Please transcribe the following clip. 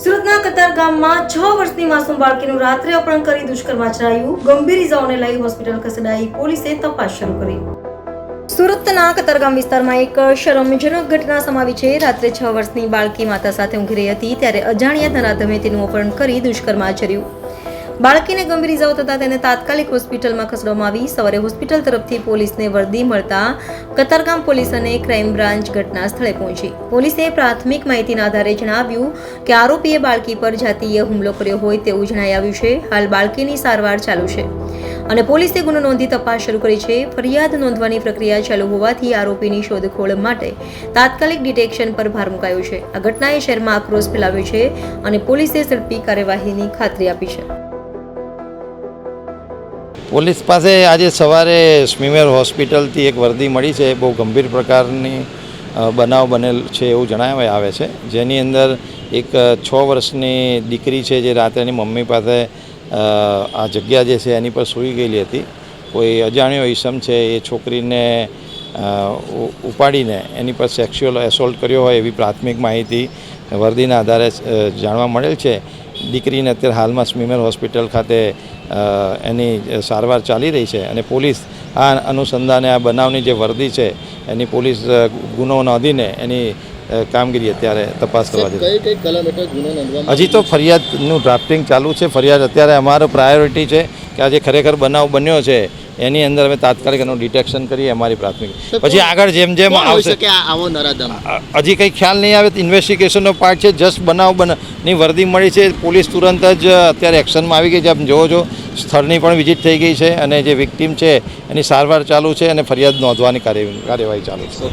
સુરતના કતારગામમાં 6 વર્ષની માસૂમ બાળકીનું રાત્રે અપહરણ કરી દુષ્કર્મ આચરાયું. ગંભીર ઇજાઓને લઈ હોસ્પિટલ ખસેડાઈ. પોલીસે તપાસ શરૂ કરી. સુરતના કતારગામ વિસ્તારમાં એક શરમજનક ઘટના સમાવી છે. રાત્રે 6 વર્ષની બાળકી માતા સાથે ઊંઘી રહી હતી ત્યારે અજાણ્યા નરાધમે તેનું અપહરણ કરી દુષ્કર્મ આચર્યું. બાળકીને ગંભીર ઇજાઓ થતાં તેને તાત્કાલિક હોસ્પિટલમાં ખસેડવામાં આવી. સવારે હોસ્પિટલ તરફથી પોલીસને વર્દી મળતા કતારગામ પોલીસ અને ક્રાઇમ બ્રાન્ચ ઘટના સ્થળે પહોંચી. પોલીસે પ્રાથમિક માહિતીના આધારે જણાવ્યું કે આરોપીએ બાળકી પર જાતીય હુમલો કર્યો હોય તેવું જણાઈ આવ્યું છે. હાલ બાળકીની સારવાર ચાલુ છે અને પોલીસે ગુનો નોંધી તપાસ શરૂ કરી છે. ફરિયાદ નોંધવાની પ્રક્રિયા ચાલુ હોવાથી આરોપીની શોધખોળ માટે તાત્કાલિક ડિટેક્શન પર ભાર મુકાયો છે. આ ઘટનાએ શહેરમાં આક્રોશ ફેલાવ્યો છે અને પોલીસે ઝડપી કાર્યવાહીની ખાતરી આપી છે. પોલીસ પાસે આજે સવારે સ્મીમેર હોસ્પિટલથી એક વર્દી મળી છે. બહુ ગંભીર પ્રકારની બનાવ બનેલ છે એવું જણાવવામાં આવે છે, જેની અંદર એક 6 વર્ષની દીકરી છે જે રાત્રે એની મમ્મી પાસે આ જગ્યા જે છે એની પર સૂઈ ગયેલી હતી. કોઈ અજાણ્યો ઈસમ છે એ છોકરીને ઉપાડીને એની પર સેક્સ્યુઅલ એસોલ્ટ કર્યો હોય એવી પ્રાથમિક માહિતી વર્દીના આધારે જાણવા મળેલ છે. દીકરીને અત્યારે હાલમાં સ્મીમેર હોસ્પિટલ ખાતે એની સારવાર ચાલી રહી છે અને પોલીસ આ અનુસંધાને આ બનાવની જે વર્દી છે એની પોલીસ ગુનો નોંધીને એની કામગીરી અત્યારે તપાસ કરવા જઈ. હજી તો ફરિયાદનું ડ્રાફ્ટિંગ ચાલુ છે. ફરિયાદ અત્યારે અમારો પ્રાયોરિટી છે કે આજે ખરેખર બનાવ બન્યો છે એની અંદર અમે તાત્કાલિક એનું ડિટેક્શન કરીએ અમારી પ્રાથમિક. પછી આગળ જેમ જેમ આવશે હજી કંઈ ખ્યાલ નહીં આવે. ઇન્વેસ્ટિગેશનનો પાર્ટ છે. જસ્ટ બનાવની વર્દી મળી છે. પોલીસ તુરંત જ અત્યારે એક્શનમાં આવી ગઈ છે. આપ જોવો છો સ્થળની પણ વિઝિટ થઈ ગઈ છે અને જે વિક્ટીમ છે એની સારવાર ચાલુ છે અને ફરિયાદ નોંધવાની કાર્યવાહી ચાલુ છે.